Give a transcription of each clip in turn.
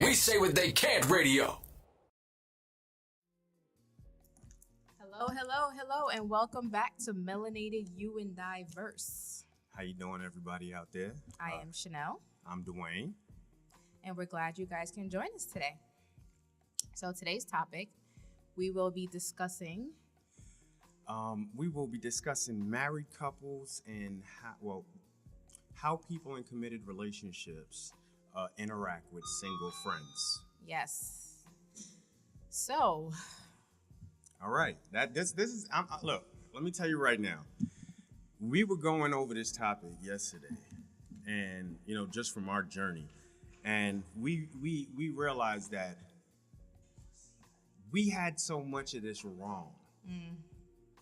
We say what they can't radio. Hello, and welcome back to Melanated, You and Diverse. How you doing, everybody out there? I am Chanel, I'm Dwayne. and we're glad you guys can join us today. So today's topic, we will be discussing Married couples and how people in committed relationships interact with single friends. yes. So, All right, this is look. Let me tell you right now. We were going over this topic yesterday, and just from our journey, and we realized that we had so much of this wrong,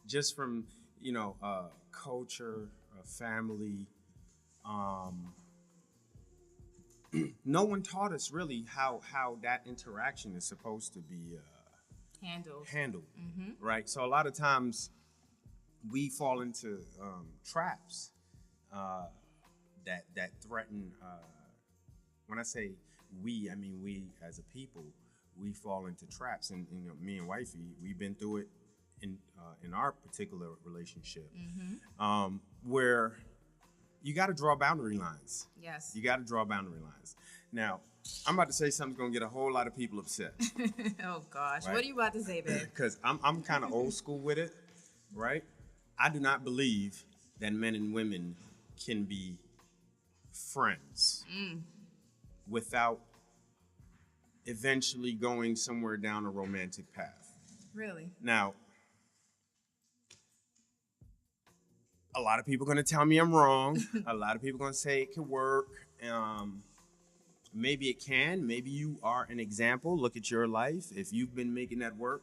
just from culture, family. No one taught us really how that interaction is supposed to be handled, right? So a lot of times we fall into traps that threaten. When I say we, I mean we as a people. We fall into traps, and me and wifey, we've been through it in our particular relationship, where you got to draw boundary lines. yes. You got to draw boundary lines. Now, I'm about to say something's gonna get a whole lot of people upset. Oh gosh, Right. what are you about to say, babe? Because I'm kind of old school with it, right? I do not believe that men and women can be friends without eventually going somewhere down a romantic path. Really? Now, a lot of people are going to tell me I'm wrong. A lot of people are going to say it can work. Maybe it can. Maybe you are an example. Look at your life. If you've been making that work,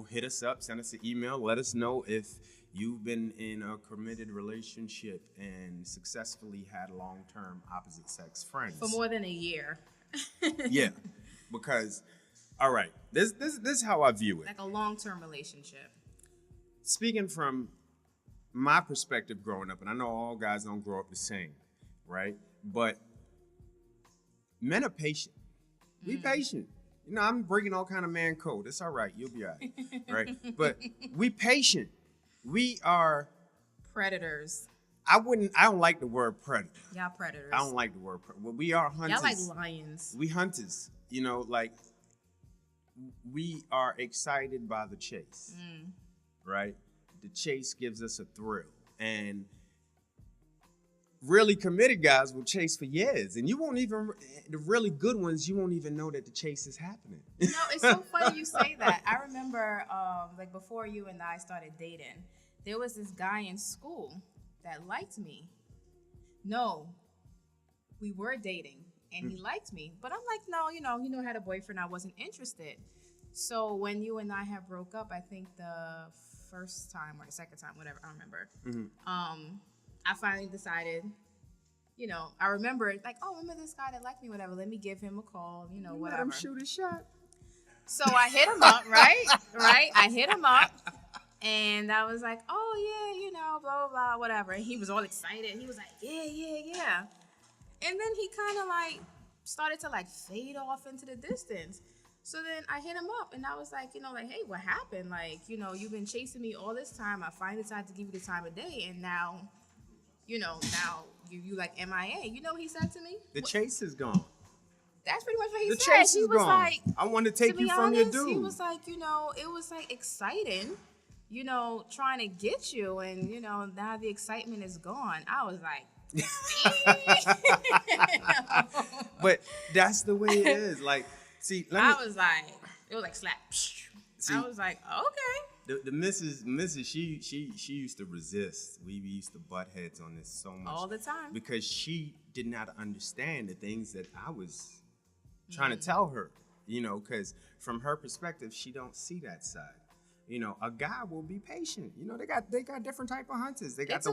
hit us up, send us an email. Let us know if you've been in a committed relationship and successfully had long-term opposite sex friends. For more than a year. Yeah, because, all right, this is how I view it. Like a long-term relationship. Speaking from my perspective growing up, and I know all guys don't grow up the same, right? But men are patient. We patient. I'm breaking all kind of man code. It's all right. You'll be all right, right? But we patient. We are Predators. I don't like the word predator. Y'all predators. I don't like the word predator. Well, we are hunters. Y'all like lions. We hunters. We are excited by the chase, right? The chase gives us a thrill. And really committed guys will chase for years. And the really good ones, you won't even know that the chase is happening. It's so funny you say that. I remember, before you and I started dating, there was this guy in school that liked me. No, we were dating, and he liked me. But I'm like, no, I had a boyfriend. I wasn't interested. So when you and I have broke up, I think the first time or the second time, whatever, I don't remember. I finally decided, I remember remember this guy that liked me, whatever. Let me give him a call, whatever. Let him shoot a shot. So I hit him up, right? I hit him up, and I was like, oh, yeah, blah, blah, blah, whatever. And he was all excited. He was like, yeah. And then he kind of started to fade off into the distance. So then I hit him up, and I was like, hey, what happened? You've been chasing me all this time. I finally decided to give you the time of day, and now, now you like MIA. You know what he said to me? The chase is gone. That's pretty much what he The said. chase He is was gone. like, I want to take you from your dude. He was like, it was exciting, trying to get you, and now the excitement is gone. I was like, but that's the way it is. See, I was like, it was like slap. See, I was like, okay. The Mrs. She used to resist. We used to butt heads on this so much All the time. because she did not understand the things that I was trying to tell her. Because from her perspective, she don't see that side. A guy will be patient. They got different type of hunters. They got It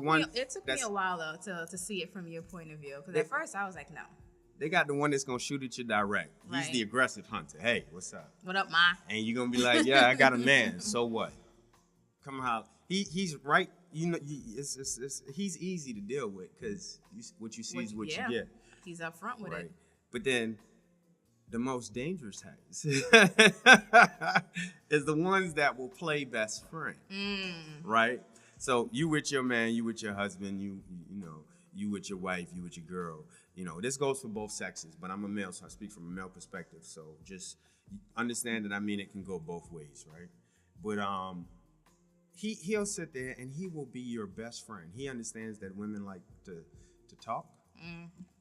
took me a while though to see it from your point of view. Because at first I was like, no. They got the one that's gonna shoot at you direct. He's Right. the aggressive hunter. Hey, what's up? What up, Ma? And you're gonna be like, yeah, I got a man. So what? Come on, he's right. He's easy to deal with because what you see is what you get. He's up front with Right. it. But then The most dangerous types is the ones that will play best friend, right? So you with your man, you with your husband, you know, you with your wife, you with your girl. You know, this goes for both sexes, but I'm a male, so I speak from a male perspective. So just understand that I mean it can go both ways, right? But he'll sit there and he will be your best friend. He understands that women like to talk,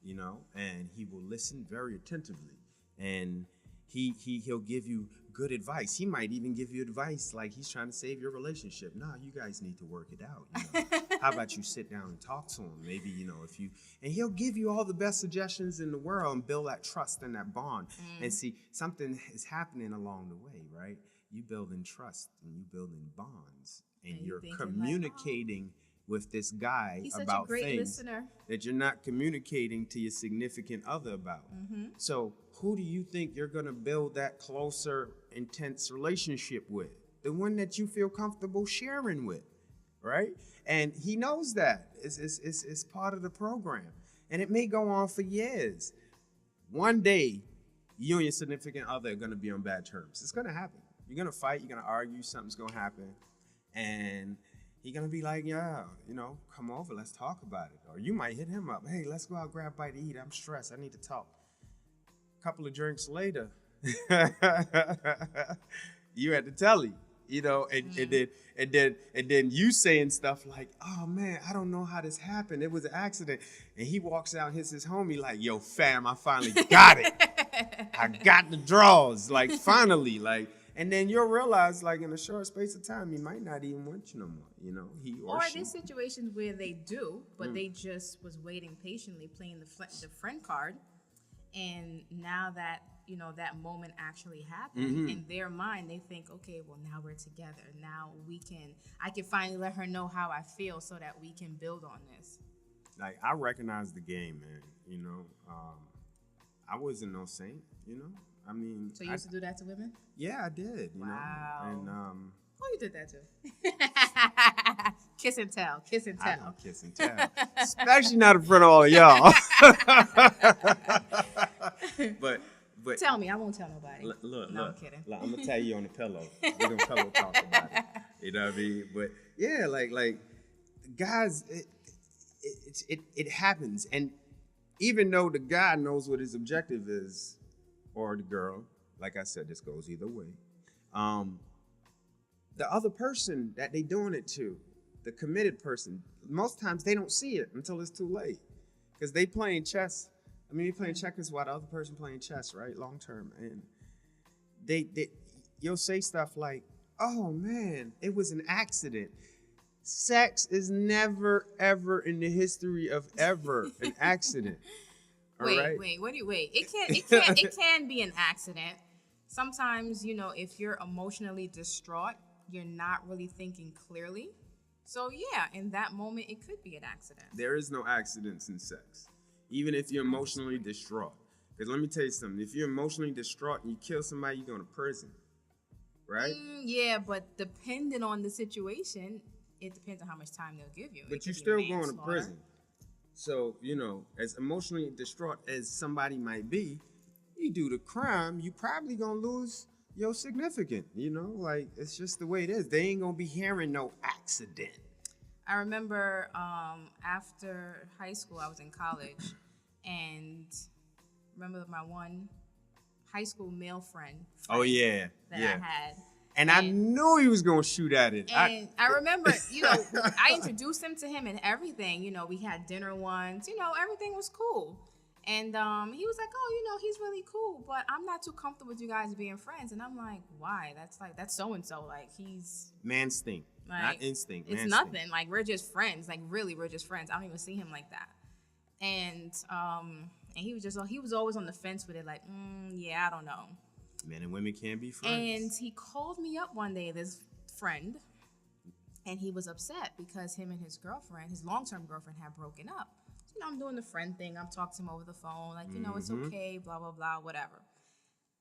you know, and he will listen very attentively. And he'll give you good advice. He might even give you advice like he's trying to save your relationship. No, you guys need to work it out. You know? How about you sit down and talk to him? Maybe, you know, and he'll give you all the best suggestions in the world and build that trust and that bond. And see, something is happening along the way, right? You building trust and you building bonds and you're communicating with this guy about things that you're not communicating to your significant other about. So who do you think you're going to build that closer, intense relationship with? The one that you feel comfortable sharing with, right? And he knows that. It's part of the program. And it may go on for years. One day, you and your significant other are going to be on bad terms. It's going to happen. You're going to fight. You're going to argue. Something's going to happen. And he's going to be like, yeah, you know, come over. Let's talk about it. Or you might hit him up. Hey, let's go out, grab a bite to eat. I'm stressed. I need to talk. A couple of drinks later, you at the telly, you know, and then you saying stuff like, oh man, I don't know how this happened. It was an accident. And he walks out and hits his homie like, yo, fam, I finally got it. I got the draws. Like, finally, like, and then you'll realize, like, in a short space of time, he might not even want you no more, you know, he or she. There's situations where they do, but they just was waiting patiently, playing the friend card. And now that, you know, that moment actually happened, in their mind, they think, okay, well, now we're together. Now I can finally let her know how I feel so that we can build on this. Like, I recognize the game, man, you know. I wasn't no saint, you know. I mean. So you used to do that to women? Yeah, I did, you know. And, you did that too. Kiss and tell. I don't kiss and tell. Especially not in front of all of y'all. but tell me, I won't tell nobody. Look, I'm kidding. Look, I'm gonna tell you on the pillow. We're gonna pillow talk about it. You know what I mean? But yeah, like guys, it happens, and even though the guy knows what his objective is, or the girl, like I said, this goes either way. The other person that they doing it to, the committed person, most times they don't see it until it's too late, because they playing chess. I mean, you're playing checkers while the other person playing chess, right? Long term, and you'll say stuff like, "Oh man, it was an accident." Sex is never ever in the history of ever an accident. Wait. It can be an accident. Sometimes, you know, if you're emotionally distraught, you're not really thinking clearly. So yeah, in that moment, it could be an accident. There is no accidents in sex, even if you're emotionally distraught. Because let me tell you something: if you're emotionally distraught and you kill somebody, you're going to prison, right? Yeah, but depending on the situation, it depends on how much time they'll give you. But you're still going to prison. So, you know, as emotionally distraught as somebody might be, you do the crime, you probably going to lose your significant, you know? Like, it's just the way it is. They ain't going to be hearing no accident. I remember after high school, I was in college, and remember my one high school male friend. Oh, yeah. That I had. And I knew he was going to shoot at it. And I remember, you know, I introduced him to him and everything. You know, we had dinner once. You know, everything was cool. And he was like, oh, you know, he's really cool, but I'm not too comfortable with you guys being friends. And I'm like, why? That's so-and-so. Like, he's... Man-stinct, like, not instinct. It's nothing. Like, we're just friends. Like, really, we're just friends. I don't even see him like that. And he was always on the fence with it. Like, yeah, I don't know. Men and women can't be friends. And he called me up one day, this friend, and he was upset because him and his girlfriend, his long-term girlfriend, had broken up. So, you know, I'm doing the friend thing. I'm talking to him over the phone, like, you know, it's okay, blah, blah, blah, whatever.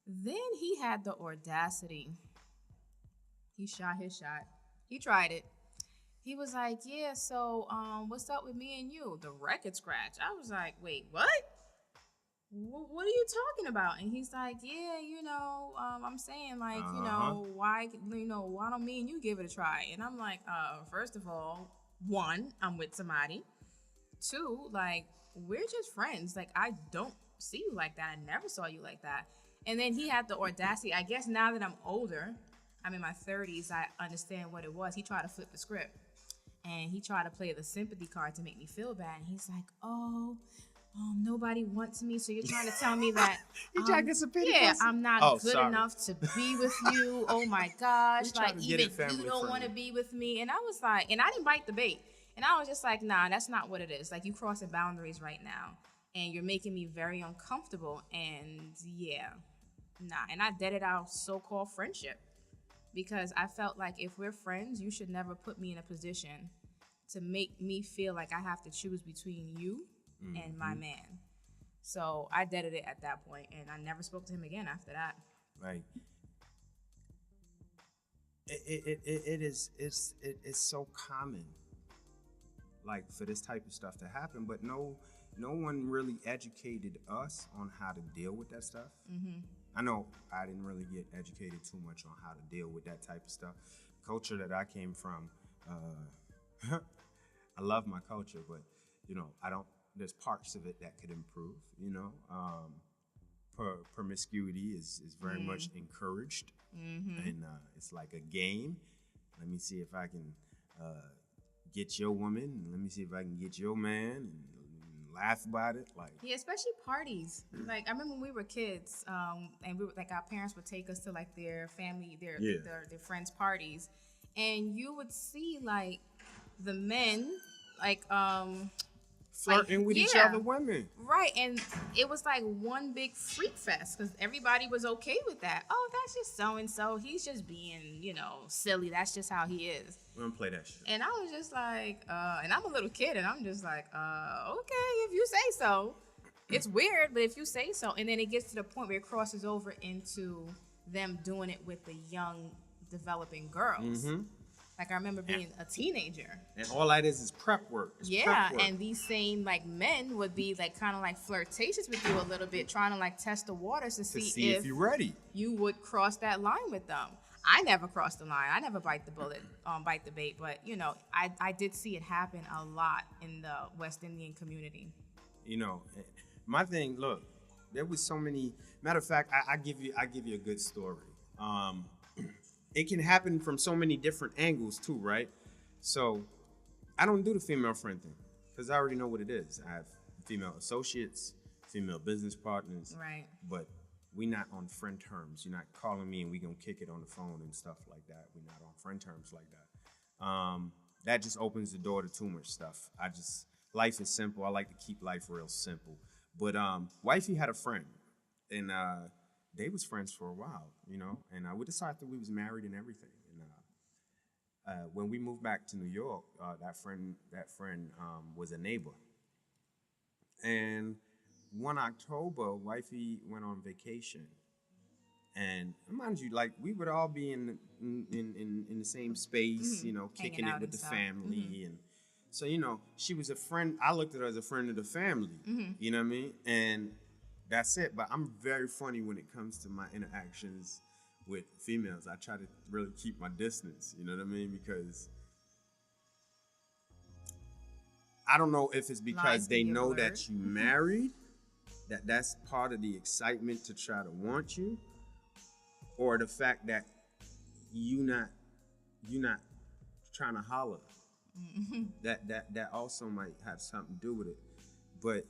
Then he had the audacity. He shot his shot. He tried it. He was like, yeah, so what's up with me and you? The record scratch. I was like, wait, what? what are you talking about? And he's like, yeah, I'm saying like, why don't me and you give it a try? And I'm like, first of all, one, I'm with somebody. Two, like, we're just friends. Like, I don't see you like that. I never saw you like that. And then he had the audacity. I guess now that I'm older, I'm in my 30s, I understand what it was. He tried to flip the script. And he tried to play the sympathy card to make me feel bad. And he's like, nobody wants me, so you're trying to tell me that He tried to get some pity. yeah, I'm not good enough to be with you. Oh my gosh, like even you don't want to be with me. And I was like, and I didn't bite the bait. And I was just like, nah, that's not what it is. Like, you crossing boundaries right now, and you're making me very uncomfortable. And yeah, nah. And I deaded our so-called friendship because I felt like if we're friends, you should never put me in a position to make me feel like I have to choose between you and my man. So I deaded it at that point, and I never spoke to him again after that. Like, it's so common, like, for this type of stuff to happen, but no one really educated us on how to deal with that stuff. Mm-hmm. I know I didn't really get educated too much on how to deal with that type of stuff. Culture that I came from, I love my culture, but there's parts of it that could improve. Promiscuity is very much encouraged, and it's like a game. Let me see if I can get your woman, and let me see if I can get your man, and laugh about it. Like, yeah, especially parties. Like, I remember when we were kids, and we were, like, our parents would take us to like their family, their friends' parties, and you would see like the men like flirting with each other women. Right. And it was like one big freak fest because everybody was okay with that. Oh, that's just so-and-so. He's just being, silly. That's just how he is. We don't play that shit. And I was just like, and I'm a little kid, and I'm just like, okay, if you say so. It's weird, but if you say so. And then it gets to the point where it crosses over into them doing it with the young, developing girls. Mm-hmm. Like, I remember being a teenager. And all that is prep work. Prep work. And these same, like, men would be, like, kind of, like, flirtatious with you a little bit, trying to, like, test the waters to see if you're ready. You would cross that line with them. I never crossed the line. I never bite the bait. But, I did see it happen a lot in the West Indian community. My thing, look, there was so many. Matter of fact, I give you a good story. It can happen from so many different angles too, right? So I don't do the female friend thing because I already know what it is. I have female associates, female business partners, right? But we not on friend terms. You're not calling me and we gonna kick it on the phone and stuff like that. We're not on friend terms like that. That just opens the door to too much stuff. Life is simple. I like to keep life real simple. But wifey had a friend, and they was friends for a while, and we decided that we was married and everything. And when we moved back to New York, that friend was a neighbor. And one October, wifey went on vacation, and mind you, like, we would all be in the same space, kicking it with the family, and so she was a friend. I looked at her as a friend of the family, you know what I mean, and that's it. But I'm very funny when it comes to my interactions with females. I try to really keep my distance, you know what I mean? Because I don't know if it's because they know that you married, that's part of the excitement to try to want you, or the fact that you not trying to holler. That also might have something to do with it. But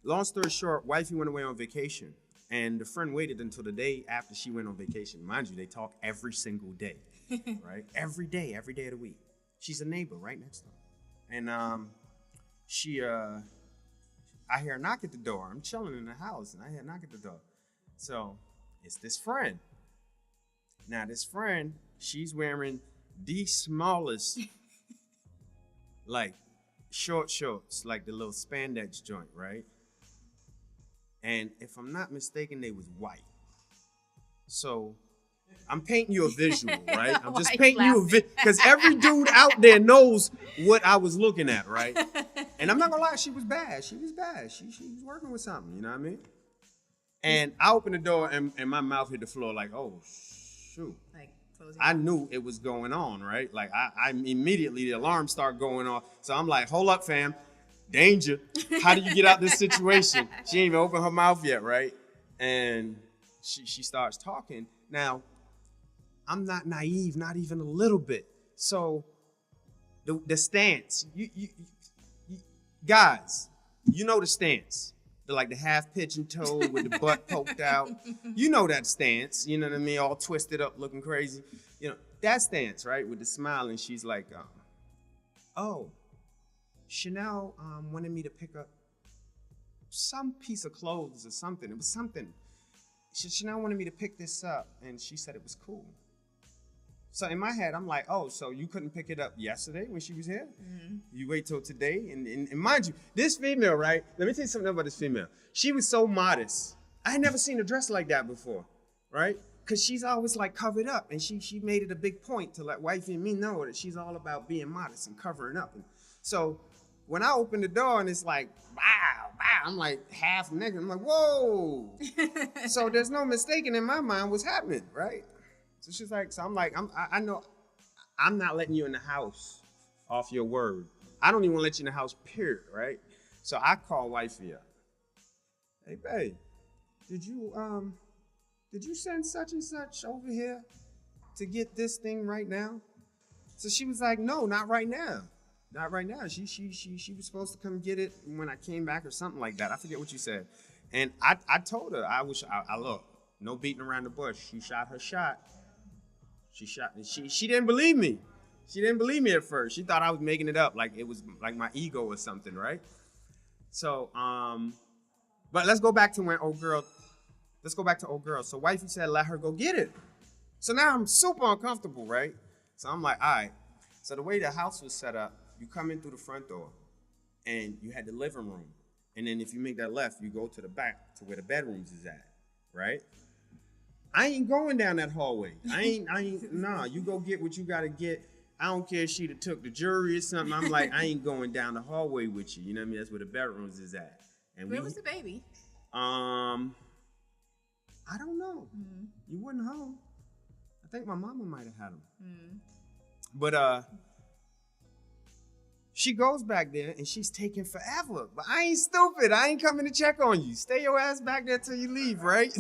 long story short, wifey went away on vacation, and the friend waited until the day after she went on vacation. Mind you, they talk every single day, right? Every day of the week. She's a neighbor right next door. And I hear a knock at the door. I'm chilling in the house, and I hear a knock at the door. So it's this friend. Now, this friend, she's wearing the smallest, like, short shorts, like the little spandex joint, right? And if I'm not mistaken, they was white. So I'm painting you a visual, right? I'm just painting you a visual, because every dude out there knows what I was looking at, right? And I'm not gonna lie, she was bad. She was working with something, you know what I mean? And I opened the door and my mouth hit the floor like, oh, shoot. Like, I knew it was going on, right? Like, I immediately, the alarm started going off. So I'm like, hold up, fam. Danger. How do you get out this situation? She ain't even opened her mouth yet, right? And she starts talking. Now, I'm not naive, not even a little bit. So the stance, you guys, you know the stance. Like the half pigeon toe with the butt poked out. You know that stance, you know what I mean? All twisted up, looking crazy. You know, that stance, right? With the smile, and she's like, oh, Chanel wanted me to pick up some piece of clothes or something. It was something. Chanel wanted me to pick this up, and she said it was cool. So in my head, I'm like, oh, so you couldn't pick it up yesterday when she was here? Mm-hmm. You wait till today? And mind you, this female, right? Let me tell you something about this female. She was so modest. I had never seen her dress like that before, right? Because she's always like covered up. And she made it a big point to let wifey and me know that she's all about being modest and covering up. And so when I open the door and it's like, wow, I'm like half naked. I'm like, whoa. So there's no mistaking in my mind what's happening, right? So she's like, so I'm like, I know I'm not letting you in the house off your word. I don't even want to let you in the house, period, right? So I call wifey up. Hey, babe, did you send such and such over here to get this thing right now? So she was like, no, not right now. Not right now. She was supposed to come get it when I came back or something like that. I forget what you said. And I told her, I look, no beating around the bush. She shot her shot. She didn't believe me. She didn't believe me at first. She thought I was making it up, like it was like my ego or something, right? So, but let's go back to old girl. So wifey said, let her go get it. So now I'm super uncomfortable, right? So I'm like, all right. So the way the house was set up, you come in through the front door and you had the living room. And then if you make that left, you go to the back to where the bedrooms is at, right? I ain't going down that hallway. Nah, you go get what you gotta get. I don't care if she'd have took the jury or something. I'm like, I ain't going down the hallway with you. You know what I mean? That's where the bedrooms is at. And where was the baby? I don't know. Mm-hmm. You wasn't home. I think my mama might have had him. Mm-hmm. But she goes back there and she's taking forever. But I ain't stupid. I ain't coming to check on you. Stay your ass back there till you leave, right?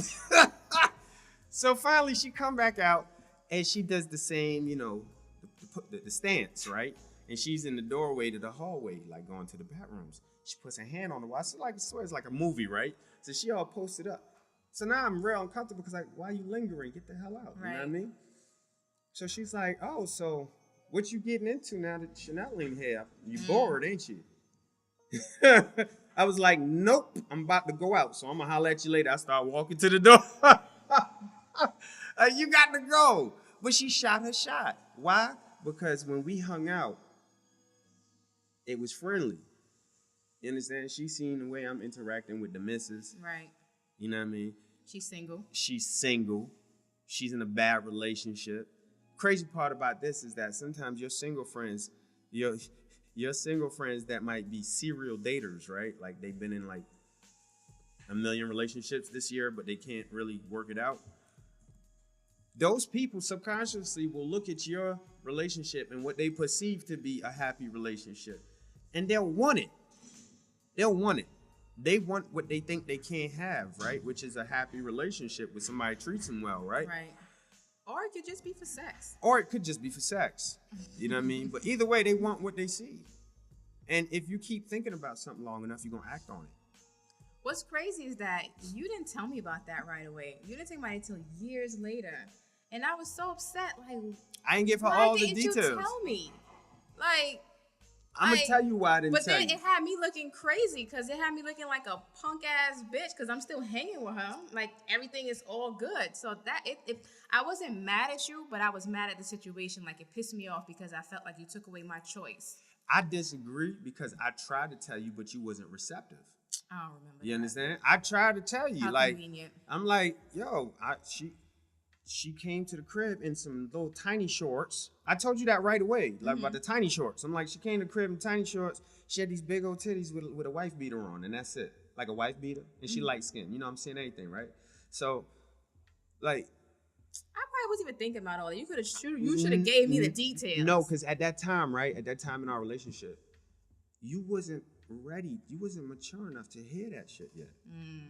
So finally she come back out and she does the same, you know, the stance, right? And she's in the doorway to the hallway, like going to the bedrooms. She puts her hand on the wall. I swear it's like a movie, right? So she all posted up. So now I'm real uncomfortable because like, why are you lingering? Get the hell out. Right. You know what I mean? So she's like, oh, so what you getting into now that Chanel ain't here? You bored, ain't you? I was like, nope, I'm about to go out. So I'm going to holler at you later. I start walking to the door. You got to go. But she shot her shot. Why? Because when we hung out, it was friendly. You understand? She seen the way I'm interacting with the missus. Right. You know what I mean? She's single. She's in a bad relationship. Crazy part about this is that sometimes your single friends that might be serial daters, right? Like they've been in like a million relationships this year, but they can't really work it out. Those people subconsciously will look at your relationship and what they perceive to be a happy relationship, and they'll want it. They want what they think they can't have, right? Which is a happy relationship where somebody treats them well, right? Right. Or it could just be for sex. You know what I mean? But either way, they want what they see. And if you keep thinking about something long enough, you're going to act on it. What's crazy is that you didn't tell me about that right away. You didn't tell me until years later. And I was so upset. Like, I didn't give her all the details. Why didn't you tell me? Like, I'm going to tell you why I didn't tell you. But then it had me looking crazy because it had me looking like a punk-ass bitch because I'm still hanging with her. Like, everything is all good. So that, I wasn't mad at you, but I was mad at the situation. Like, it pissed me off because I felt like you took away my choice. I disagree because I tried to tell you, but you wasn't receptive. I don't remember You understand? I tried to tell you. How like, convenient. I'm like, yo, she came to the crib in some little tiny shorts. I told you that right away, like about the tiny shorts. I'm like, she came to the crib in tiny shorts. She had these big old titties with a wife beater on, and that's it. like a wife beater, and she light skinned. You know, I'm seeing anything, right? So, like, I probably wasn't even thinking about all that. You should have gave me the details. no, because at that time, right, at that time in our relationship, you wasn't ready. You wasn't mature enough to hear that shit yet.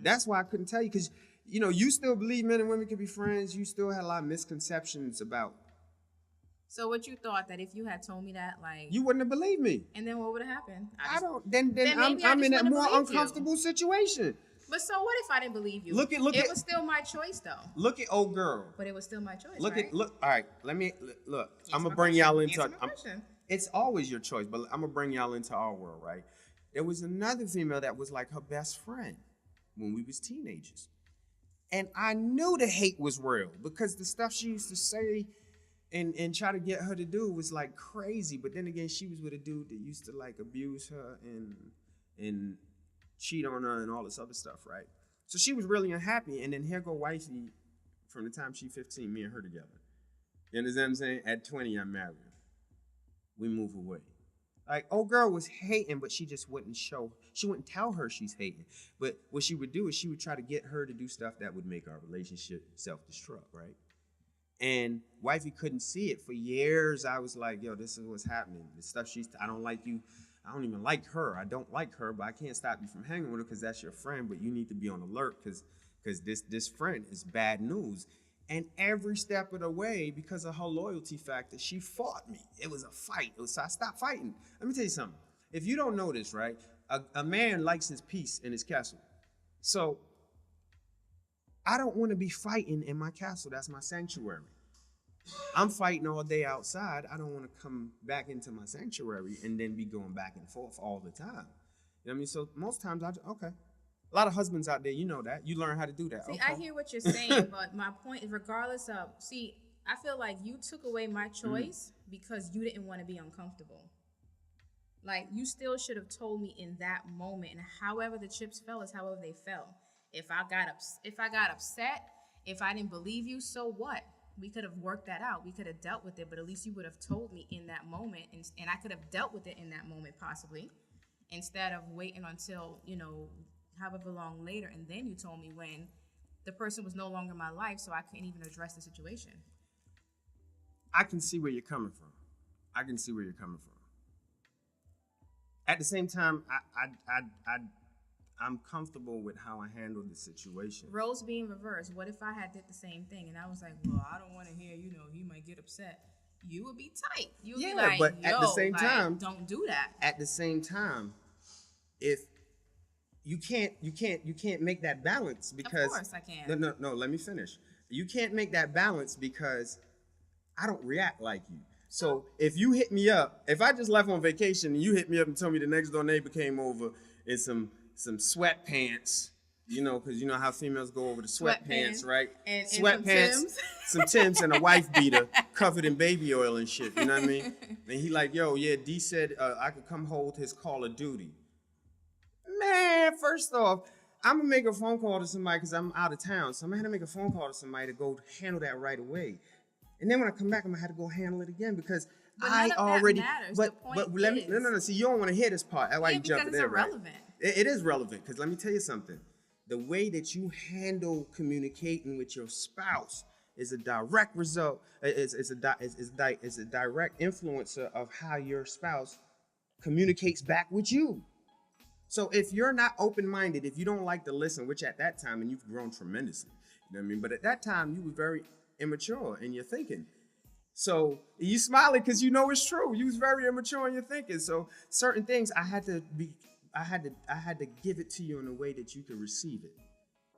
That's why I couldn't tell you, because, you know, you still believe men and women can be friends. You still had a lot of misconceptions about. So what you thought that if you had told me that, like, You wouldn't have believed me. and then what would have happened? Then maybe I'm I in just a more wouldn't believe you. uncomfortable situation. But so what if I didn't believe you? Look it at- was still my choice though. Look at old girl. But it was still my choice. Look right? at look. All right, let me look. Answer I'm my gonna bring question. y'all into. Answer my question. It's always your choice, but I'm gonna bring y'all into our world, right? There was another female that was like her best friend when we was teenagers, and I knew the hate was real because the stuff she used to say and try to get her to do was like crazy. But then again, she was with a dude that used to like abuse her and cheat on her and all this other stuff, right? So she was really unhappy, and then here go wifey from the time she 15, me and her together. You understand what I'm saying? At 20, I'm married. We move away. Like, old girl was hating, but she just wouldn't show. She wouldn't tell her she's hating. But what she would do is she would try to get her to do stuff that would make our relationship self-destruct, right? And wifey couldn't see it for years. I was like, yo, this is what's happening. The stuff I don't like you. I don't even like her. I don't like her, but I can't stop you from hanging with her because that's your friend. But you need to be on alert because this friend is bad news. And every step of the way, because of her loyalty factor, she fought me. It was a fight. So I stopped fighting. Let me tell you something. If you don't know this, right, a man likes his peace in his castle. So I don't want to be fighting in my castle. That's my sanctuary. I'm fighting all day outside. I don't want to come back into my sanctuary and then be going back and forth all the time. You know what I mean? So most times okay. A lot of husbands out there, you know that. You learn how to do that. See, okay. I hear what you're saying, but my point is, regardless of, I feel like you took away my choice because you didn't want to be uncomfortable. Like, you still should have told me in that moment, and however the chips fell is however they fell. If I got upset, if I didn't believe you, so what? We could have worked that out. We could have dealt with it, but at least you would have told me in that moment, and I could have dealt with it in that moment possibly, instead of waiting until, however long later, and then you told me when the person was no longer in my life, so I couldn't even address the situation. I can see where you're coming from. At the same time, I'm comfortable with how I handled the situation. Roles being reversed. What if I had did the same thing and I was like, well, I don't want to hear, he might get upset. You would be tight. You would be like, but at the same time, don't do that. At the same time, if you can't make that balance because of course I can. No, let me finish. You can't make that balance because I don't react like you. So if you hit me up, if I just left on vacation and you hit me up and told me the next door neighbor came over in some sweatpants, because you know how females go over the sweatpants, right? And sweatpants, some Timbs and a wife beater covered in baby oil and shit, you know what I mean? And he like, yo, yeah, D said I could come hold his Call of Duty. Man, first off, I'm going to make a phone call to somebody because I'm out of town. So I'm going to have to make a phone call to somebody to go handle that right away. And then when I come back, I'm going to have to go handle it again because but I already... That matters. But let me... No. See, you don't want to hear this part. That's why you jump there, right? Irrelevant. It is relevant because let me tell you something. The way that you handle communicating with your spouse is a direct result, is a direct influencer of how your spouse communicates back with you. So if you're not open-minded, if you don't like to listen, which at that time, and you've grown tremendously, you know what I mean? But at that time, you were very immature in your thinking. So you smiling because you know it's true. You was very immature in your thinking. So certain things I had to give it to you in a way that you could receive it.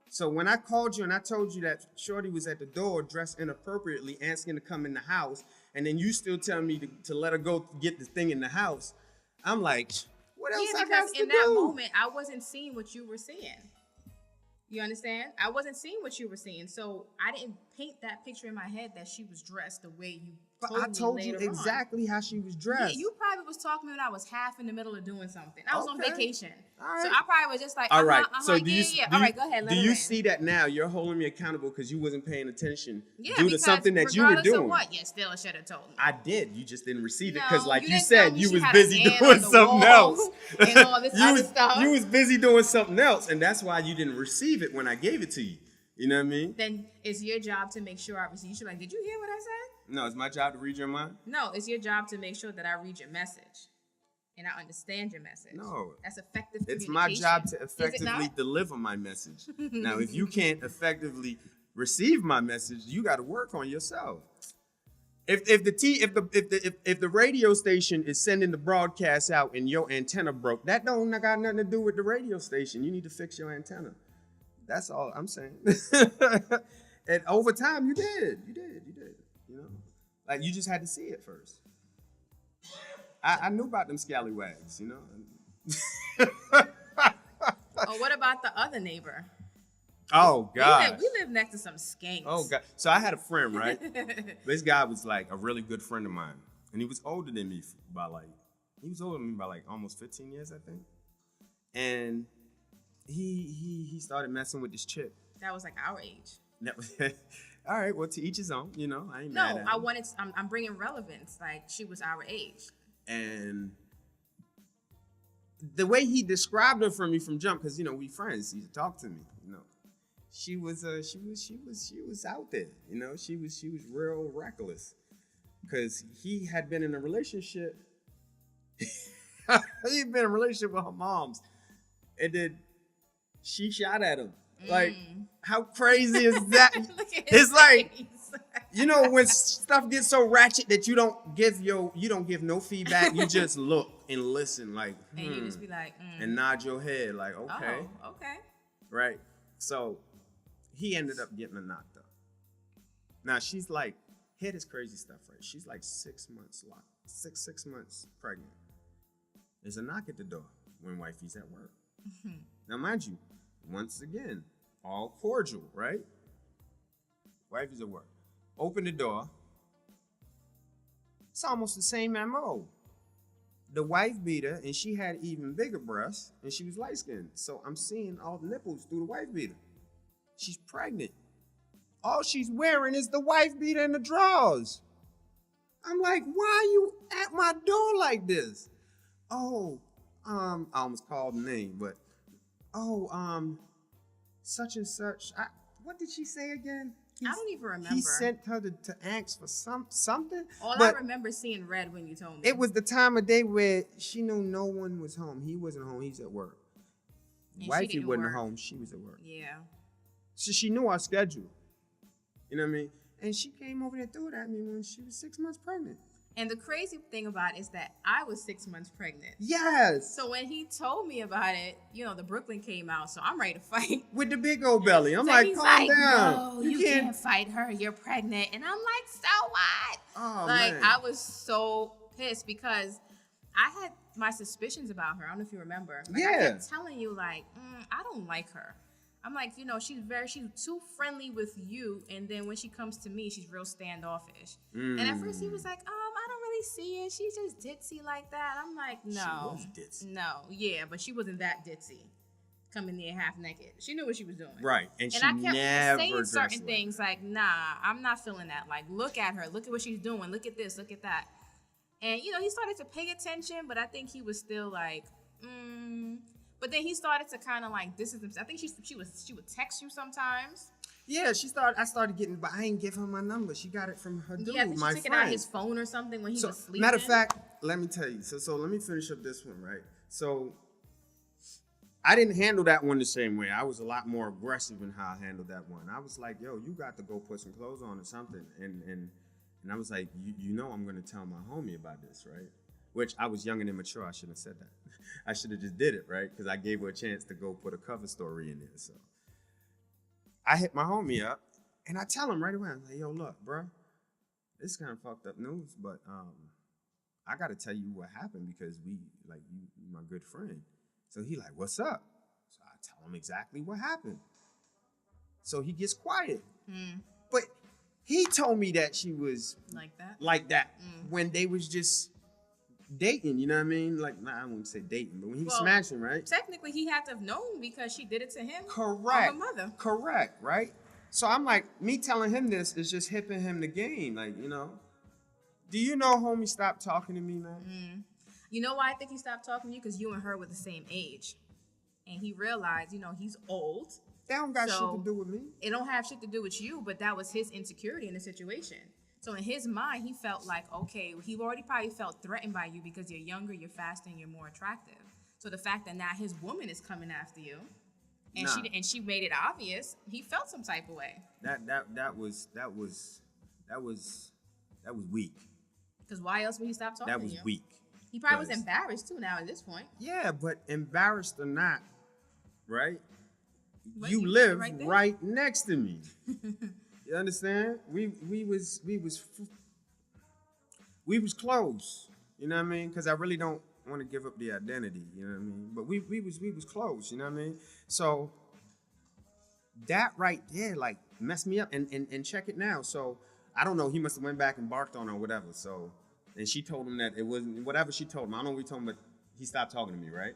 So when I called you and I told you that Shorty was at the door dressed inappropriately, asking to come in the house, and then you still telling me to let her go get the thing in the house, I'm like, what else I got to do? In that moment, I wasn't seeing what you were seeing. You understand? I wasn't seeing what you were seeing. So I didn't paint that picture in my head that she was dressed the way you I told you exactly how she was dressed. Yeah, you probably was talking to me when I was half in the middle of doing something. I was on vacation. All right. So I probably was just like, all right. So do you, all right, go ahead. Do you see that now? You're holding me accountable because you wasn't paying attention due to because something that you were doing. Of what, you still should have told me. I did. You just didn't receive it No, because, like you you didn't said, tell me you she was had a busy hand doing on the something wall else. and all this other stuff. You was busy doing something else, and that's why you didn't receive it when I gave it to you. You know what I mean? Then it's your job to make sure I receive. You should be like, did you hear what I said? No, it's my job to read your mind. No, it's your job to make sure that I read your message and I understand your message. No. That's effective communication. It's my job to effectively deliver my message. Now, if you can't effectively receive my message, you got to work on yourself. If the radio station is sending the broadcast out and your antenna broke, that don't got nothing to do with the radio station. You need to fix your antenna. That's all I'm saying. And over time, you did. You know, like you just had to see it first. I knew about them scallywags, you know. Oh, what about the other neighbor? Oh God, we live next to some skanks. Oh God. So I had a friend, right? This guy was like a really good friend of mine, and he was older than me by almost 15 years, I think. And he started messing with this chick. That was like our age. All right, well, to each his own, you know. I ain't mad at him. I'm bringing relevance. Like, she was our age. And the way he described her for me from jump, because, you know, we friends, he talked to me, you know. She was out there, you know. She was real reckless, because he had been in a relationship. He'd been in a relationship with her mom's, and then she shot at him. Like, how crazy is that? It's like, you know, when stuff gets so ratchet that you don't give no feedback. You just look and listen, like, and you just be like, and nod your head, like, okay, okay, right. So he ended up getting her knocked up. Now she's like, hear this crazy stuff, right? She's like 6 months pregnant. There's a knock at the door when wifey's at work. Now, mind you, once again, all cordial, right? Wifey's at work. Open the door. It's almost the same MO. The wife beat her, and she had even bigger breasts, and she was light-skinned. So I'm seeing all the nipples through the wife beater. She's pregnant. All she's wearing is the wife beater and the drawers. I'm like, why are you at my door like this? Oh, I almost called the name, but such and such. What did she say again? I don't even remember. He sent her to ask for something. I remember seeing red when you told me. It was the time of day where she knew no one was home. He wasn't home. He's at work. Wifey wasn't home. She was at work. Yeah. So she knew our schedule. You know what I mean? And she came over there and threw it at me when she was 6 months pregnant. And the crazy thing about it is that I was 6 months pregnant. Yes. So when he told me about it, you know, the Brooklyn came out, so I'm ready to fight. With the big old belly. I'm so like, calm down. No, you can't fight her. You're pregnant. And I'm like, so what? Oh, like, man. I was so pissed because I had my suspicions about her. I don't know if you remember. Like, I kept telling you, like, I don't like her. I'm like, you know, she's too friendly with you, and then when she comes to me, she's real standoffish. And at first he was like, I don't really see it. She's just ditzy like that. I'm like, no. She was ditzy. No, yeah, but she wasn't that ditzy. Coming there half naked. She knew what she was doing. Right. And I kept saying certain things like, nah, I'm not feeling that. Like, look at her. Look at what she's doing. Look at this. Look at that. And, you know, he started to pay attention, but I think he was still like, But then he started to kind of like distance himself. I think she would text you sometimes. Yeah, I started getting, but I ain't give her my number. She got it from her dude, my friend. Yeah, she took it out of his phone or something when he was sleeping. Matter of fact, let me tell you. So let me finish up this one, right? So I didn't handle that one the same way. I was a lot more aggressive in how I handled that one. I was like, yo, you got to go put some clothes on or something. And I was like, you know I'm going to tell my homie about this, right? Which I was young and immature. I shouldn't have said that. I should have just did it, right? Because I gave her a chance to go put a cover story in there. So I hit my homie up, and I tell him right away, I'm like, yo, look, bro, this is kind of fucked up news, but I got to tell you what happened because you my good friend. So he like, what's up? So I tell him exactly what happened. So he gets quiet. But He told me that she was like that. when they was just dating, you know what I mean? Like, nah, I wouldn't say dating, but when he was Well, smashing, right? Technically, he had to have known because she did it to him. Correct. Or her mother. Correct, right? So I'm like, me telling him this is just hipping him the game. Like, you know, do you know homie stopped talking to me, man? You know why I think he stopped talking to you? Because you and her were the same age. And he realized, he's old. That don't got shit to do with me. It don't have shit to do with you, but that was his insecurity in the situation. So in his mind, he felt like, okay, he already probably felt threatened by you because you're younger, you're faster, and you're more attractive. So the fact that now his woman is coming after you, and she made it obvious, he felt some type of way. That was weak. Because why else would he stop talking to you? That was weak. He probably was embarrassed too now at this point. Yeah, but embarrassed or not, right? But you live right next to me. You understand? We was close. You know what I mean? Because I really don't want to give up the identity. You know what I mean? But we was close. You know what I mean? So that right there, like, messed me up. And check it now. So I don't know. He must have went back and barked on her or whatever. So, and she told him that it wasn't whatever she told him. I don't know what we told him, but he stopped talking to me. Right?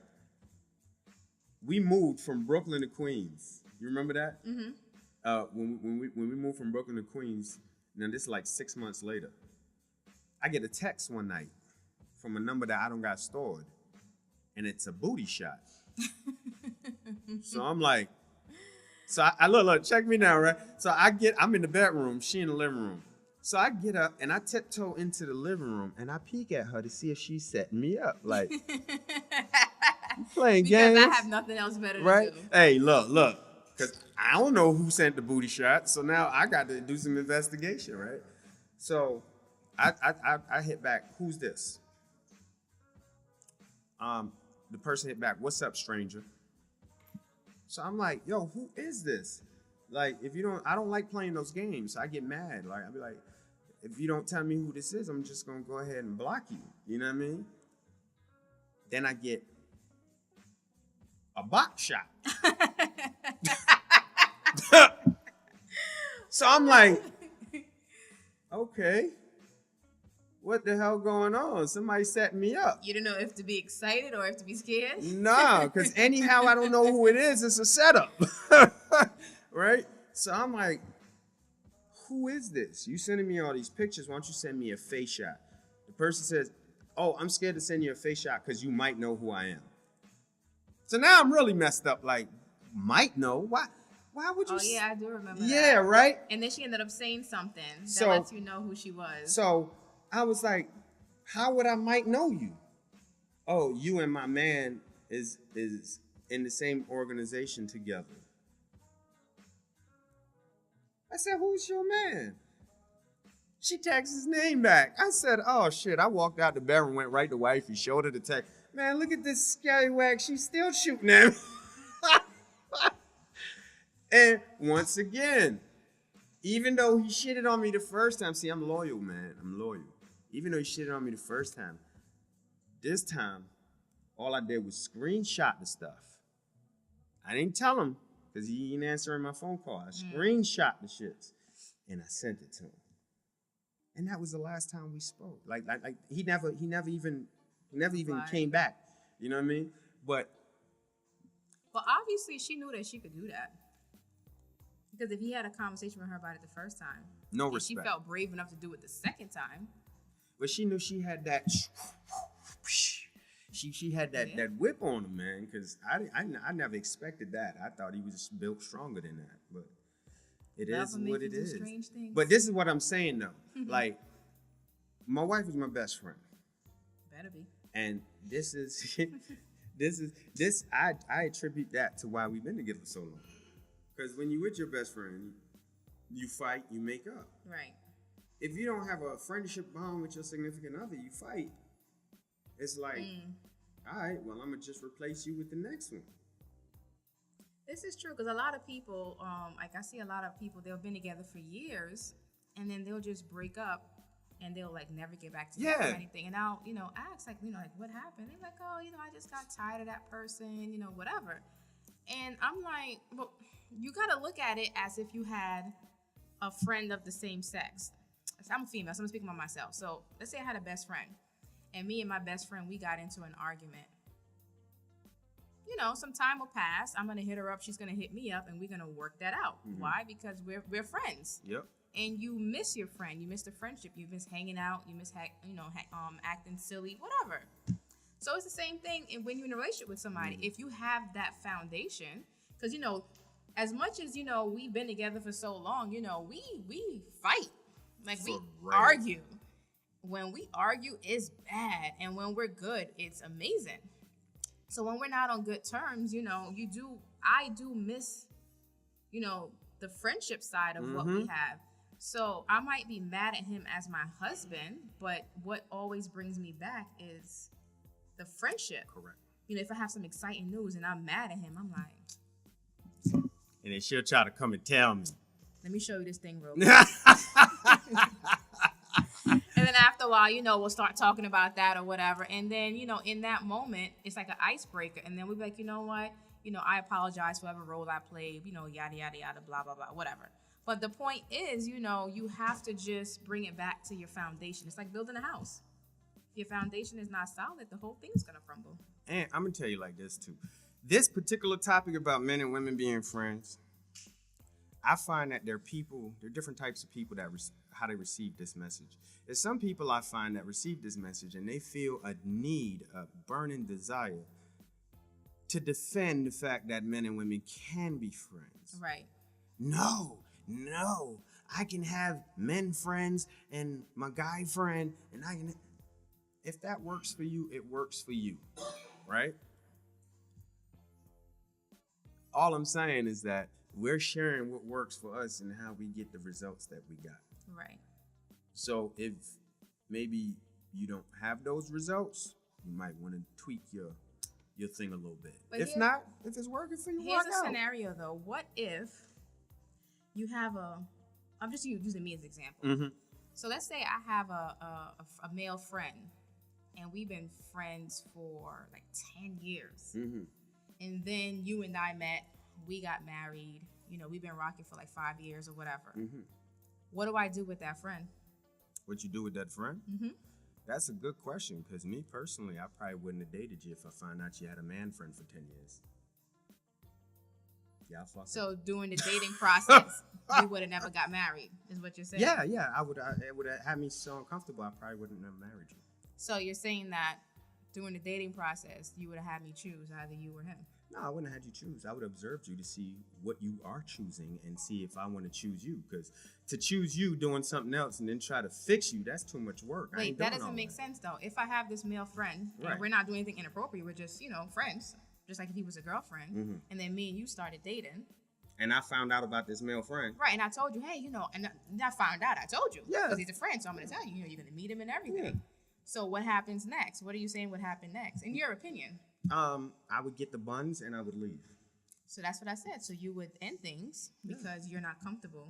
We moved from Brooklyn to Queens. You remember that? Mm-hmm. When we moved from Brooklyn to Queens, now this is like 6 months later, I get a text one night from a number that I don't got stored, and it's a booty shot. So I'm like, I look, check me now, right? So I'm in the bedroom, she in the living room. So I get up and I tiptoe into the living room and I peek at her to see if she's setting me up, like. Playing games. Because I have nothing else better to do. Hey, look. Because I don't know who sent the booty shot, so now I got to do some investigation, right? So I hit back, who's this? The person hit back, what's up, stranger? So I'm like, yo, who is this? Like, I don't like playing those games, so I get mad. Like, I'll be like, if you don't tell me who this is, I'm just going to go ahead and block you. You know what I mean? Then I get a box shot. So I'm like, okay, what the hell going on? Somebody setting me up. You don't know if to be excited or if to be scared? No, because anyhow, I don't know who it is. It's a setup. Right? So I'm like, who is this? You sending me all these pictures. Why don't you send me a face shot? The person says, oh, I'm scared to send you a face shot because you might know who I am. So now I'm really messed up. Like, might know. Why would you? Oh, yeah, I do remember that. Yeah, right? And then she ended up saying something that lets you know who she was. So I was like, how would I might know you? Oh, you and my man is in the same organization together. I said, who's your man? She texts his name back. I said, oh, shit. I walked out the bedroom, went right to wifey, showed her the text. Man, look at this scallywag. She's still shooting at me. And once again, even though he shitted on me the first time, see, I'm loyal, man. I'm loyal. Even though he shitted on me the first time, this time, all I did was screenshot the stuff. I didn't tell him because he ain't answering my phone call. I screenshot the shits and I sent it to him. And that was the last time we spoke. Like he never even came back. You know what I mean? But obviously she knew that she could do that. Because if he had a conversation with her about it the first time, no respect. She felt brave enough to do it the second time. But she knew she had that. She had that whip on him, man. Because I never expected that. I thought he was just built stronger than that. But it is what it is. But this is what I'm saying though. Like, my wife is my best friend. Better be. And this is I attribute that to why we've been together so long. Because when you're with your best friend, you fight, you make up. Right. If you don't have a friendship bond with your significant other, you fight. It's like, all right, well, I'm going to just replace you with the next one. This is true because a lot of people, I see a lot of people, they've been together for years and then they'll just break up and they'll like never get back together or anything. And I'll, ask like, like what happened? They're like, oh, I just got tired of that person, whatever. And I'm like, well, you got to look at it as if you had a friend of the same sex. I'm a female, so I'm speaking about myself. So let's say I had a best friend, and me and my best friend, we got into an argument. You know, some time will pass. I'm gonna hit her up. She's gonna hit me up, and we're gonna work that out. Why? Because we're friends. Yep. And you miss your friend. You miss the friendship. You miss hanging out. You miss acting silly, whatever. So it's the same thing. And when you're in a relationship with somebody, if you have that foundation, because as much as we've been together for so long, we fight, like we argue. When we argue, it's bad, and when we're good, it's amazing. So when we're not on good terms, I do miss, the friendship side of what we have. So I might be mad at him as my husband, but what always brings me back is the friendship. Correct. If I have some exciting news and I'm mad at him, I'm like, and then she'll try to come and tell me. Let me show you this thing real quick. And then after a while, we'll start talking about that or whatever. And then, in that moment, it's like an icebreaker. And then we'll be like, you know what? I apologize for whatever role I played, yada, yada, yada, blah, blah, blah, whatever. But the point is, you have to just bring it back to your foundation. It's like building a house. If your foundation is not solid, the whole thing's going to crumble. And I'm going to tell you like this, too. This particular topic about men and women being friends, I find that there are different types of people how they receive this message. There's some people I find that receive this message and they feel a need, a burning desire to defend the fact that men and women can be friends. Right. No, I can have men friends and my guy friend, and if that works for you, it works for you, right? All I'm saying is that we're sharing what works for us and how we get the results that we got. Right. So if maybe you don't have those results, you might want to tweak your thing a little bit. But if it's working for you, here's a scenario though. What if you have I'm just using me as an example. Mm-hmm. So let's say I have a male friend, and we've been friends for like 10 years. Mm-hmm. And then you and I met, we got married, we've been rocking for like 5 years or whatever. Mm-hmm. What do I do with that friend? What you do with that friend? Mm-hmm. That's a good question, because me personally, I probably wouldn't have dated you if I found out you had a man friend for 10 years. Yeah, so during the dating process, we would have never got married, is what you're saying? Yeah, it would have had me so uncomfortable, I probably wouldn't have married you. So you're saying that during the dating process, you would have had me choose either you or him? No, I wouldn't have had you choose. I would have observed you to see what you are choosing and see if I want to choose you. Because to choose you doing something else and then try to fix you, that's too much work. Wait, that doesn't make sense, though. If I have this male friend, and we're not doing anything inappropriate, we're just, friends, just like if he was a girlfriend, and then me and you started dating. And I found out about this male friend. Right, and I told you, hey, and I found out, I told you. Yeah. Because he's a friend, so I'm going to tell you, you're going to meet him and everything. Yeah. So what happens next? What are you saying would happen next, in your opinion? I would get the buns and I would leave. So that's what I said. So you would end things because you're not comfortable.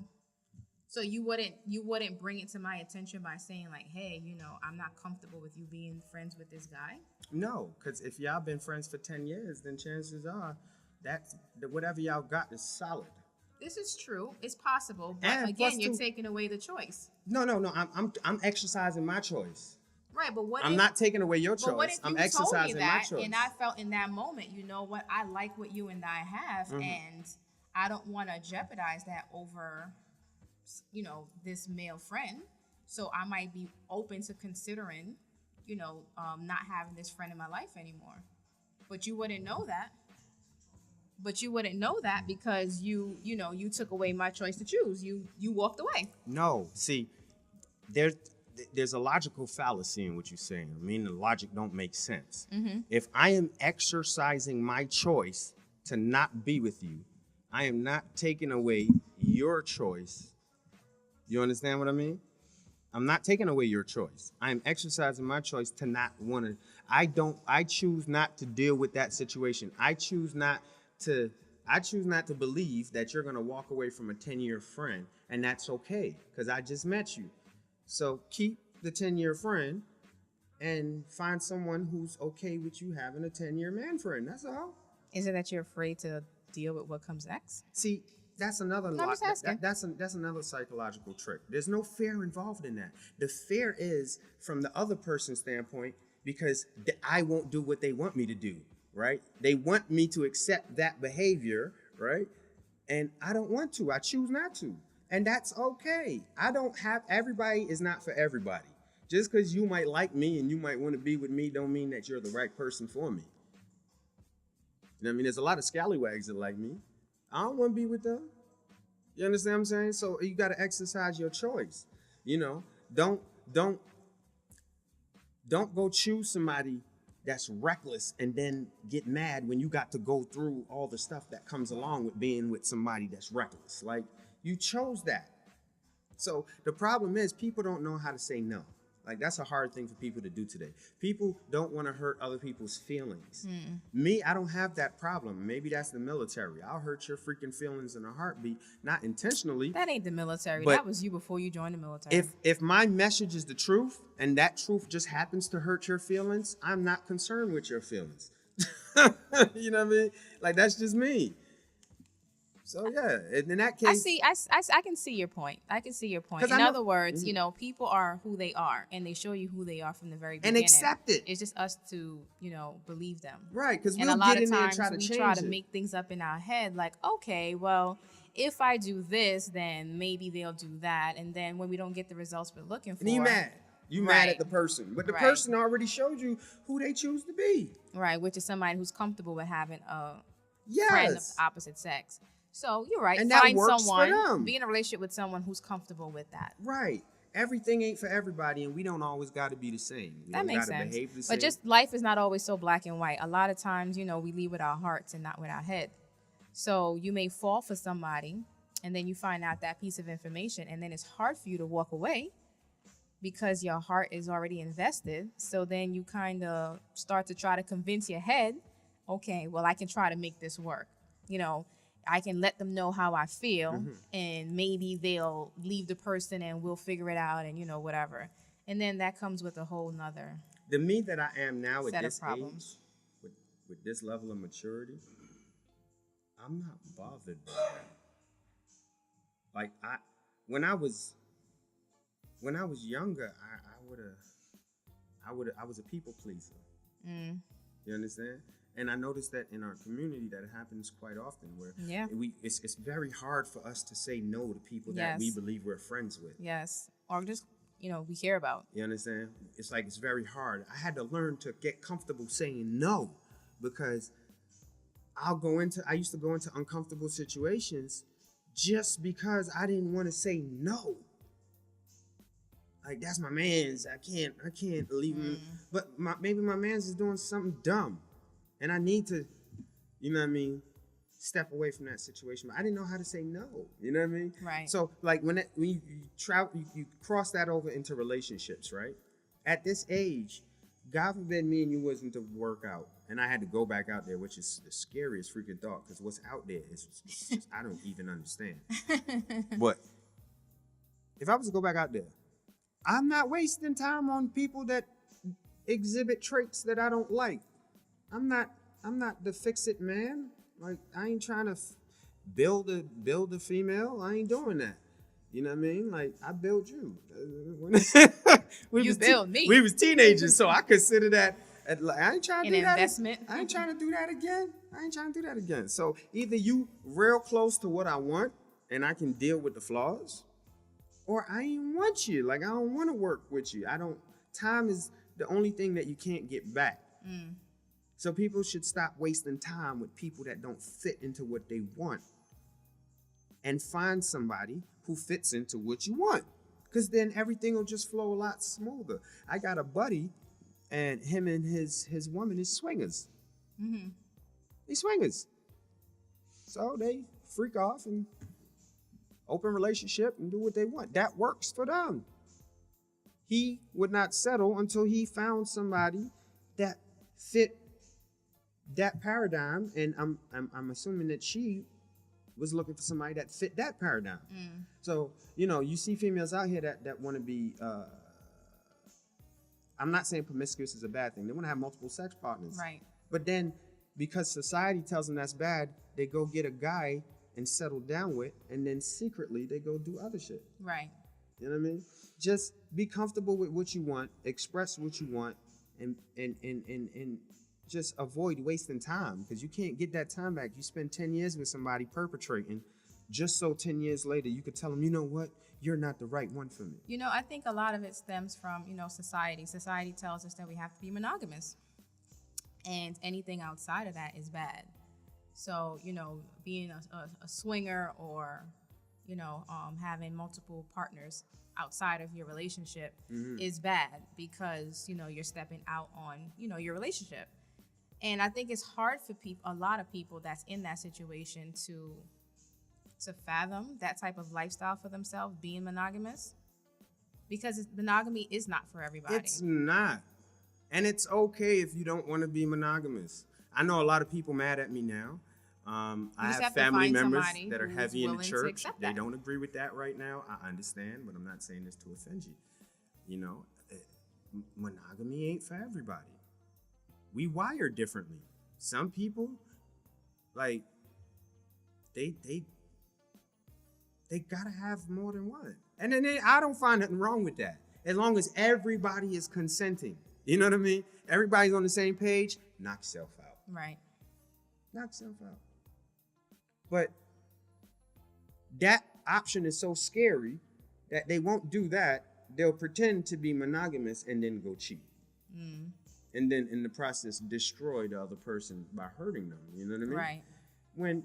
So you wouldn't bring it to my attention by saying like, hey, I'm not comfortable with you being friends with this guy? No, because if y'all been friends for 10 years, then chances are that whatever y'all got is solid. This is true. It's possible, but again, you're taking away the choice. No. I'm exercising my choice. Right, but I'm not taking away your choice. But what if I'm you exercising told me that, my choice. and I felt in that moment, I like what you and I have, and I don't want to jeopardize that over, this male friend. So I might be open to considering, not having this friend in my life anymore. But you wouldn't know that. But you wouldn't know that because you took away my choice to choose. You walked away. No, see, there's a logical fallacy in what you're saying. I mean, the logic don't make sense. Mm-hmm. If I am exercising my choice to not be with you, I am not taking away your choice. You understand what I mean? I'm not taking away your choice. I am exercising my choice to not want to. I choose not to deal with that situation. I choose not to believe that you're going to walk away from a 10-year friend, and that's okay because I just met you. So keep the 10-year friend and find someone who's okay with you having a 10-year man friend. That's all. Is it that you're afraid to deal with what comes next? See, That's another I'm lot. just asking. That's another psychological trick. There's no fear involved in that. The fear is from the other person's standpoint because I won't do what they want me to do, right? They want me to accept that behavior, right? And I don't want to. I choose not to. And that's okay. Everybody is not for everybody. Just because you might like me and you might want to be with me don't mean that you're the right person for me. You know what I mean? There's a lot of scallywags that like me. I don't want to be with them. You understand what I'm saying? So you got to exercise your choice. You know, don't go choose somebody that's reckless and then get mad when you got to go through all the stuff that comes along with being with somebody that's reckless. Like, you chose that. So the problem is people don't know how to say no. Like, that's a hard thing for people to do today. People don't want to hurt other people's feelings. Me, I don't have that problem. Maybe that's the military. I'll hurt your freaking feelings in a heartbeat, not intentionally. That ain't the military. But that was you before you joined the military. If my message is the truth and that truth just happens to hurt your feelings, I'm not concerned with your feelings. You know what I mean? Like, that's just me. So yeah, in that case, I can see your point. I can see your point. In other words, you know, people are who they are, and they show you who they are from the very beginning. And accept it. It's just us to, you know, believe them. Right? Because and we'll a lot get in of there and times try to we change try to it. make things up in our head, like, okay, well, if I do this, then maybe they'll do that, and then when we don't get the results we're looking for, And you mad. You mad at the person, but the person already showed you who they choose to be. Right, which is somebody who's comfortable with having a Yes. friend of the opposite sex. So you're right. And that Find works someone, for them. be in a relationship with someone who's comfortable with that. Right. Everything ain't for everybody, and we don't always got to be the same. We That don't makes gotta sense. behave the same. But just life is not always so black and white. A lot of times, you know, we lead with our hearts and not with our head. So you may fall for somebody, and then you find out that piece of information, and then it's hard for you to walk away because your heart is already invested. So then you kind of start to try to convince your head, okay, well, I can try to make this work. You know, I can let them know how I feel, and maybe they'll leave the person and we'll figure it out and, you know, whatever. And then that comes with a whole nother the me that I am now at set of this problems. age, with this level of maturity, I'm not bothered by that. Like, when I was younger, I was a people pleaser. You understand? And I noticed that in our community that it happens quite often where it's very hard for us to say no to people that we believe we're friends with. Yes. Or just, you know, we care about. You understand? It's like, it's very hard. I had to learn to get comfortable saying no because I used to go into uncomfortable situations just because I didn't want to say no. Like, that's my man's. I can't leave him. But maybe my man's is doing something dumb. And I need to, you know what I mean, step away from that situation. But I didn't know how to say no. You know what I mean? Right. So, like, when you travel, you cross that over into relationships, right? At this age, God forbid me and you wasn't to work out, and I had to go back out there, which is the scariest freaking thought, because what's out there is just, I don't even understand. But if I was to go back out there, I'm not wasting time on people that exhibit traits that I don't like. I'm not the fix-it man. Like, I ain't trying to build a female. I ain't doing that. You know what I mean? Like, I build you. You build me. We was teenagers, so I consider that. I ain't trying to do An that. investment. I ain't trying to do that again. So either you real close to what I want, and I can deal with the flaws, or I ain't want you. Like, I don't want to work with you. Time is the only thing that you can't get back. So people should stop wasting time with people that don't fit into what they want and find somebody who fits into what you want. Because then everything will just flow a lot smoother. I got a buddy, and him and his woman is swingers. They swingers. So they freak off and open relationship and do what they want. That works for them. He would not settle until he found somebody that fit that paradigm, and I'm assuming that she was looking for somebody that fit that paradigm. So, you know, you see females out here that want to be, I'm not saying promiscuous is a bad thing. They want to have multiple sex partners. Right. But then, because society tells them that's bad, they go get a guy and settle down with, and then secretly they go do other shit. Right. You know what I mean? Just be comfortable with what you want, express what you want, and just avoid wasting time, because you can't get that time back. You spend 10 years with somebody perpetrating, just so 10 years later you could tell them, you know what, you're not the right one for me. You know, I think a lot of it stems from, society. Society tells us that we have to be monogamous, and anything outside of that is bad. So, being a swinger, or, having multiple partners outside of your relationship is bad, because, you're stepping out on, your relationship. And I think it's hard for a lot of people that's in that situation to fathom that type of lifestyle for themselves, being monogamous, because monogamy is not for everybody. It's not. And it's okay if you don't want to be monogamous. I know a lot of people mad at me now. I have family members that are heavy in the church. They don't agree with that right now. I understand, but I'm not saying this to offend you. Monogamy ain't for everybody. We wire differently. Some people, like, they gotta have more than one. And then I don't find nothing wrong with that, as long as everybody is consenting. You know what I mean? Everybody's on the same page. Knock yourself out. Right. Knock yourself out. But that option is so scary that they won't do that. They'll pretend to be monogamous and then go cheat. And then in the process destroy the other person by hurting them. You know what I mean? Right. When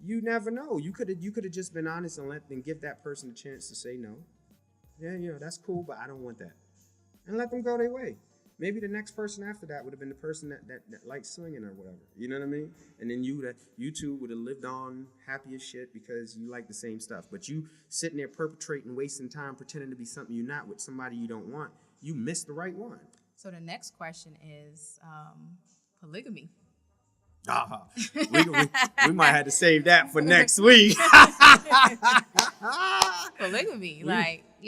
you never know. You could have just been honest and give that person a chance to say no. Yeah, that's cool, but I don't want that. And let them go their way. Maybe the next person after that would have been the person that likes swinging or whatever. You know what I mean? And then you two would have lived on happy as shit because you like the same stuff. But you sitting there perpetrating, wasting time, pretending to be something you're not with somebody you don't want. You missed the right one. So the next question is polygamy. We might have to save that for next week. Polygamy.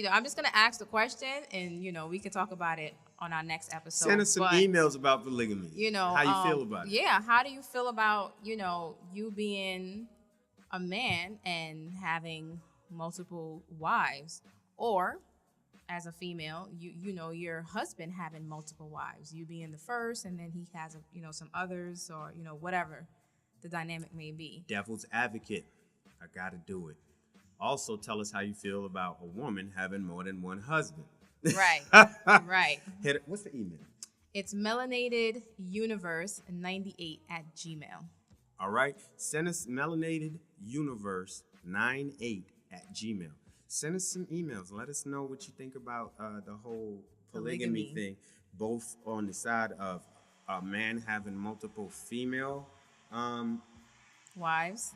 I'm just going to ask the question, and, we can talk about it on our next episode. Send us some emails about polygamy. How you feel about it? Yeah, how do you feel about, you being a man and having multiple wives, or as a female, your husband having multiple wives, you being the first, and then he has, some others, or, whatever the dynamic may be. Devil's advocate. I got to do it. Also, tell us how you feel about a woman having more than one husband. Right. Right. What's the email? It's melanateduniverse98@gmail. All right. Send us melanateduniverse98@gmail. Send us some emails. Let us know what you think about the whole polygamy thing, both on the side of a man having multiple female wives,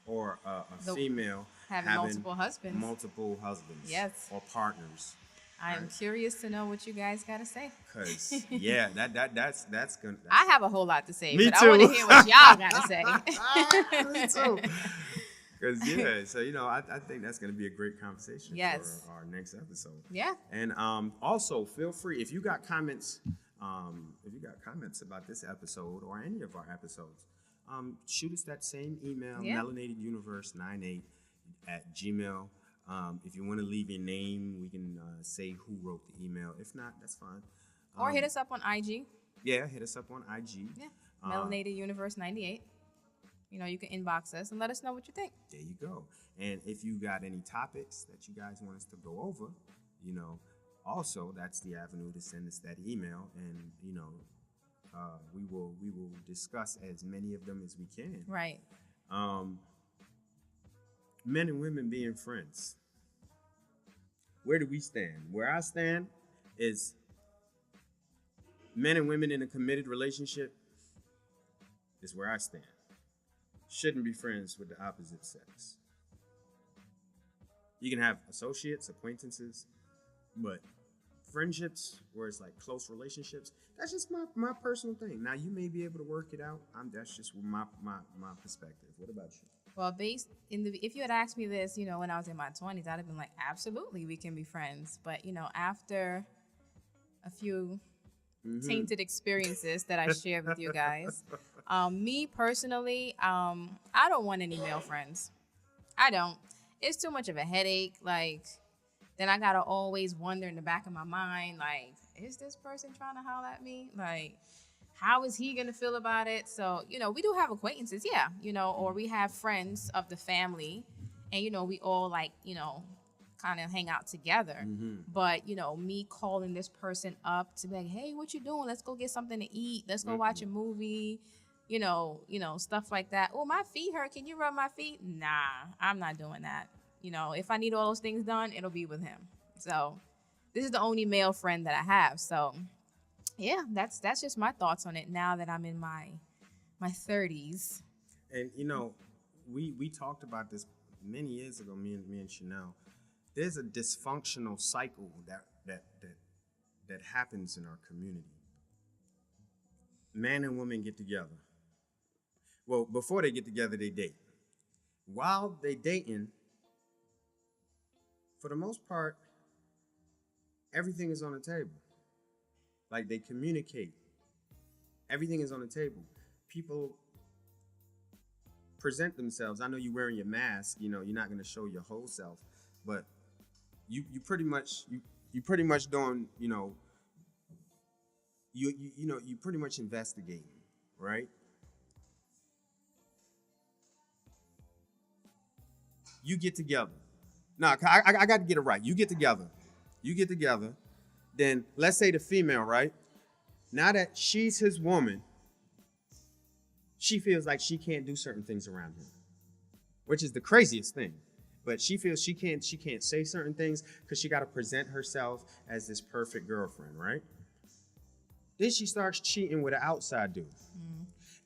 or a female having multiple husbands. Yes. Or partners. I am curious to know what you guys got to say. Cause that's gonna. I have a whole lot to say, Me but too. I want to hear what y'all got to say. Me too. Because so I think that's gonna be a great conversation for our next episode. Yeah. And also feel free if you got comments. About this episode or any of our episodes, shoot us that same email, melanateduniverse98@gmail. If you want to leave your name, we can say who wrote the email. If not, that's fine. Or hit us up on IG. Yeah, hit us up on IG. Yeah, melanateduniverse98. You can inbox us and let us know what you think. There you go. And if you got any topics that you guys want us to go over, also that's the avenue to send us that email, and we will discuss as many of them as we can. Right. Men and women being friends. Where do we stand? Where I stand is men and women in a committed relationship is where I stand. Shouldn't be friends with the opposite sex. You can have associates, acquaintances, but friendships where it's like close relationships, that's just my personal thing. Now you may be able to work it out. That's just my perspective. What about you? Well, if you had asked me this, when I was in my 20s, I'd have been like, absolutely, we can be friends. But, after a few tainted experiences that I shared with you guys. Me personally, I don't want any male friends. I don't. It's too much of a headache. Like, then I gotta always wonder in the back of my mind, like, is this person trying to holler at me? Like, how is he gonna feel about it? So, we do have acquaintances, yeah, or we have friends of the family, and we all like, kind of hang out together. But me calling this person up to be like, hey, what you doing? Let's go get something to eat. Let's go watch a movie. Stuff like that. Oh, my feet hurt. Can you rub my feet? Nah, I'm not doing that. If I need all those things done, it'll be with him. So this is the only male friend that I have. So yeah, that's just my thoughts on it now that I'm in my 30s. And we talked about this many years ago, me and Chanel. There's a dysfunctional cycle that happens in our community. Man and woman get together. Well, before they get together, they date. While they dating, for the most part, everything is on the table. Like, they communicate. Everything is on the table. People present themselves. I know you're wearing your mask. You're not going to show your whole self, but you pretty much doing. You pretty much investigating, right? You get together. Now, I got to get it right. You get together. Then let's say the female, right? Now that she's his woman, she feels like she can't do certain things around him, which is the craziest thing. But she feels she can't say certain things because she got to present herself as this perfect girlfriend, right? Then she starts cheating with an outside dude.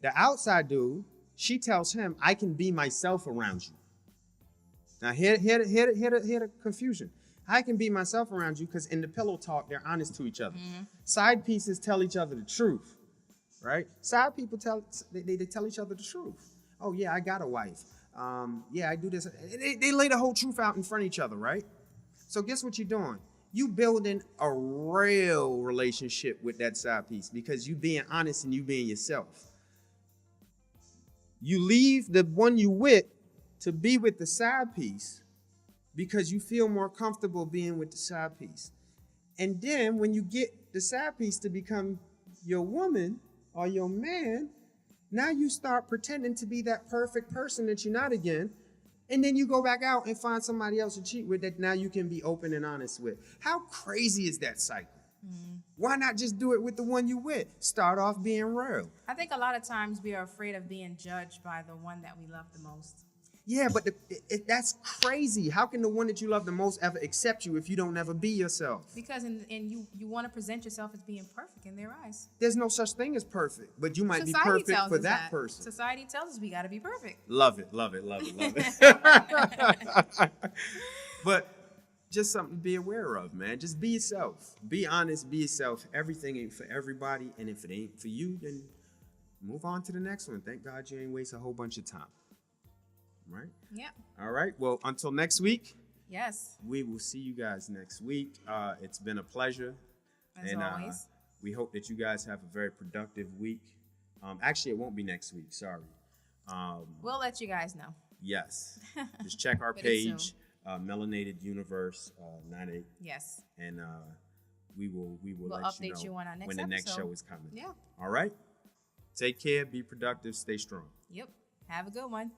The outside dude, she tells him, I can be myself around you. Now, here the confusion. I can be myself around you because in the pillow talk, they're honest to each other. Side pieces tell each other the truth, right? Side people tell each other the truth. Oh, yeah, I got a wife. Yeah, I do this. They lay the whole truth out in front of each other, right? So guess what you're doing? You building a real relationship with that side piece because you being honest and you being yourself. You leave the one you with to be with the side piece because you feel more comfortable being with the side piece. And then when you get the side piece to become your woman or your man, now you start pretending to be that perfect person that you're not again. And then you go back out and find somebody else to cheat with that now you can be open and honest with. How crazy is that cycle? Why not just do it with the one you with? Start off being real. I think a lot of times we are afraid of being judged by the one that we love the most. Yeah, but that's crazy. How can the one that you love the most ever accept you if you don't ever be yourself? Because you want to present yourself as being perfect in their eyes. There's no such thing as perfect, but you might Society be perfect tells for us that person. Society tells us we got to be perfect. Love it. But just something to be aware of, man. Just be yourself. Be honest, be yourself. Everything ain't for everybody, and if it ain't for you, then move on to the next one. Thank God you ain't waste a whole bunch of time. Right? Yeah. All right. Well, until next week. Yes. We will see you guys next week. It's been a pleasure. As always. We hope that you guys have a very productive week. Actually, it won't be next week. Sorry. We'll let you guys know. Yes. Just check our page, Melanated Universe 98. Yes. And we will let update you know you on our next when the next episode. show is coming. Yeah. All right. Take care. Be productive. Stay strong. Yep. Have a good one.